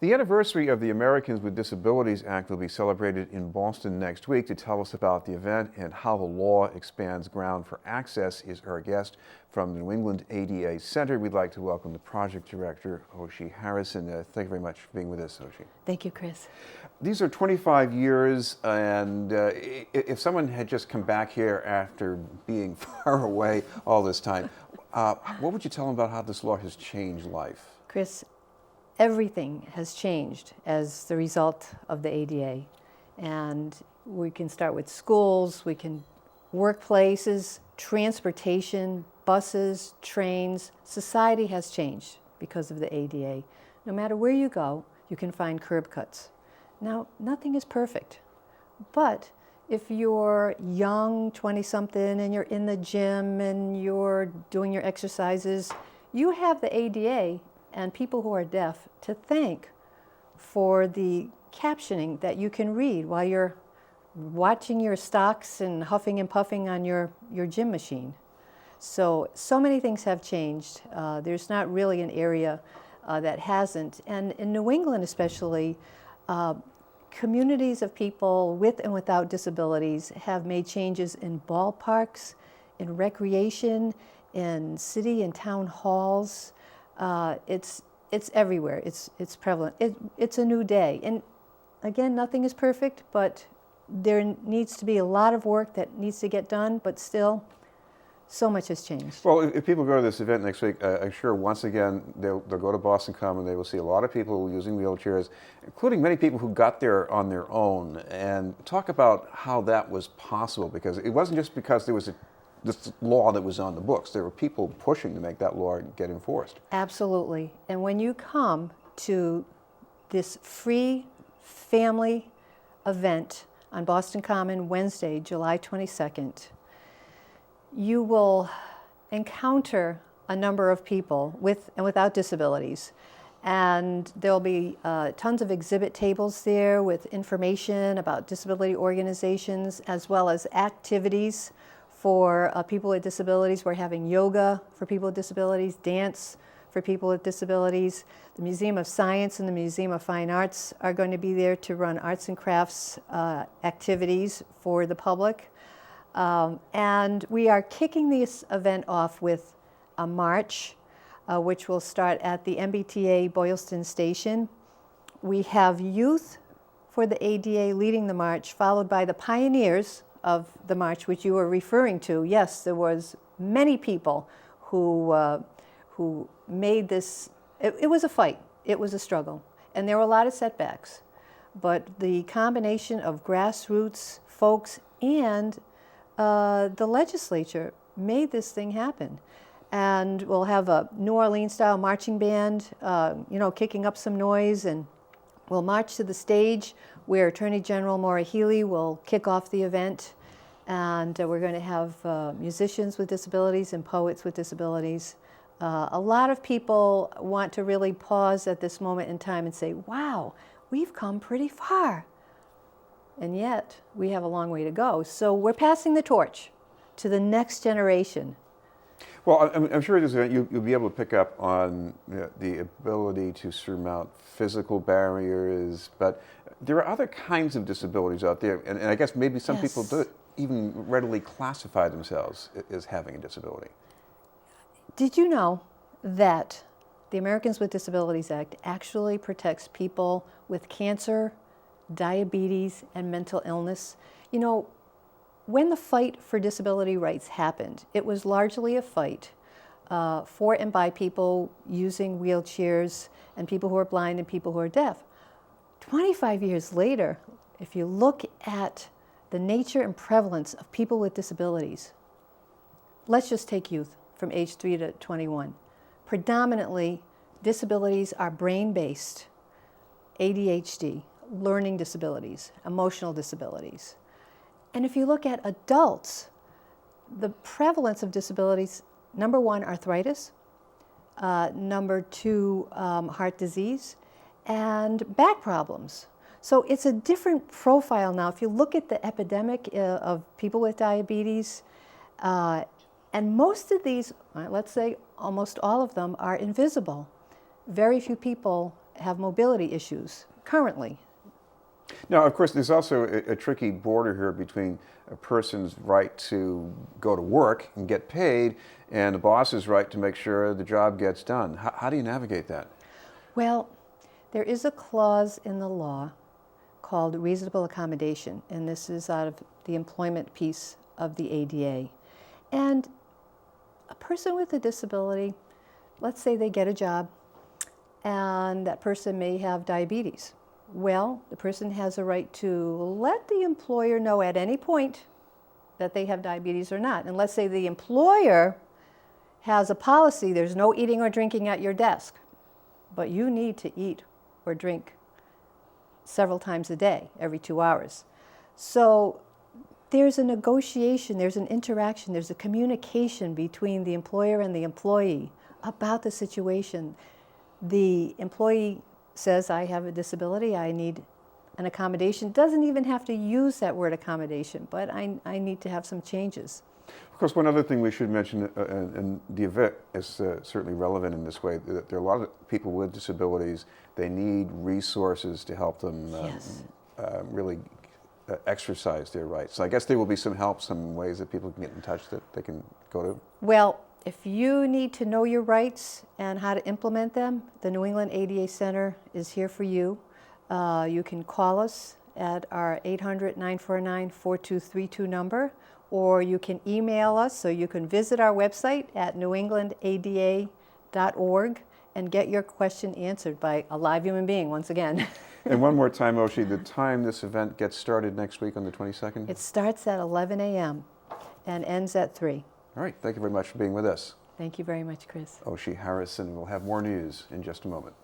The anniversary of the Americans with Disabilities Act will be celebrated in Boston next week. To tell us about the event and how the law expands ground for access is our guest from the New England ADA Center. We'd like to welcome the project director, Oshie Harrison. Thank you very much for being with us, Oshie. Thank you, Chris. These are 25 years, and if someone had just come back here after being far away all this time, what would you tell them about how this law has changed life? Chris, everything has changed as the result of the ADA. And we can start with schools, workplaces, transportation, buses, trains. Society has changed because of the ADA. No matter where you go, you can find curb cuts. Now, nothing is perfect, but if you're young, 20-something, and you're in the gym and you're doing your exercises, you have the ADA and people who are deaf to thank for the captioning that you can read while you're watching your stocks and huffing and puffing on your gym machine. So many things have changed. There's not really an area that hasn't. And in New England especially, communities of people with and without disabilities have made changes in ballparks, in recreation, in city and town halls. It's everywhere. It's prevalent. It's a new day. And again, nothing is perfect, but there needs to be a lot of work that needs to get done, but still, so much has changed. Well, if people go to this event next week, I'm sure once again they'll go to Boston Common. They will see a lot of people using wheelchairs, including many people who got there on their own. And talk about how that was possible, because it wasn't just because there was this law that was on the books. There were people pushing to make that law get enforced. Absolutely. And when you come to this free family event on Boston Common Wednesday, July 22nd, you will encounter a number of people with and without disabilities. And there'll be tons of exhibit tables there with information about disability organizations, as well as activities for people with disabilities. We're having yoga for people with disabilities, dance for people with disabilities. The Museum of Science and the Museum of Fine Arts are going to be there to run arts and crafts activities for the public. And we are kicking this event off with a march, which will start at the MBTA Boylston Station. We have youth for the ADA leading the march, followed by the pioneers of the march, which you were referring to. Yes, there was many people who made this. It was a fight. It was a struggle. And there were a lot of setbacks. But the combination of grassroots folks and the legislature made this thing happen. And we'll have a New Orleans-style marching band, kicking up some noise, and we'll march to the stage where Attorney General Maura Healey will kick off the event. And we're going to have musicians with disabilities and poets with disabilities. A lot of people want to really pause at this moment in time and say, wow, we've come pretty far. And yet, we have a long way to go. So we're passing the torch to the next generation. Well, I'm sure this event you'll be able to pick up on the ability to surmount physical barriers, but there are other kinds of disabilities out there, and I guess maybe some people do even readily classify themselves as having a disability. Did you know that the Americans with Disabilities Act actually protects people with cancer, diabetes, and mental illness? You know, when the fight for disability rights happened, it was largely a fight for and by people using wheelchairs and people who are blind and people who are deaf. 25 years later, if you look at the nature and prevalence of people with disabilities, let's just take youth from age 3 to 21. Predominantly, disabilities are brain-based, ADHD, learning disabilities, emotional disabilities. And if you look at adults, the prevalence of disabilities, number 1, arthritis, number 2, heart disease, and back problems. So it's a different profile now. If you look at the epidemic of people with diabetes, and most of these, let's say almost all of them, are invisible. Very few people have mobility issues currently. Now, of course, there's also a tricky border here between a person's right to go to work and get paid and the boss's right to make sure the job gets done. How do you navigate that? Well, there is a clause in the law called reasonable accommodation, and this is out of the employment piece of the ADA. And a person with a disability, let's say they get a job, and that person may have diabetes. Well, the person has a right to let the employer know at any point that they have diabetes or not. And let's say the employer has a policy, there's no eating or drinking at your desk, but you need to eat or drink several times a day, every 2 hours. So there's a negotiation, there's an interaction, there's a communication between the employer and the employee about the situation. The employee says, I have a disability, I need an accommodation. Doesn't even have to use that word accommodation, but I need to have some changes. Of course, one other thing we should mention, and the event is certainly relevant in this way, that there are a lot of people with disabilities, they need resources to help them Yes. really exercise their rights. So I guess there will be some help, some ways that people can get in touch that they can go to. Well, if you need to know your rights and how to implement them, the New England ADA Center is here for you. You can call us at our 800-949-4232 number, or you can email us, so you can visit our website at newenglandada.org and get your question answered by a live human being once again. And one more time, Oshie, the time this event gets started next week on the 22nd? It starts at 11 a.m. and ends at 3. All right, thank you very much for being with us. Thank you very much, Chris. Oshie Harrison will have more news in just a moment.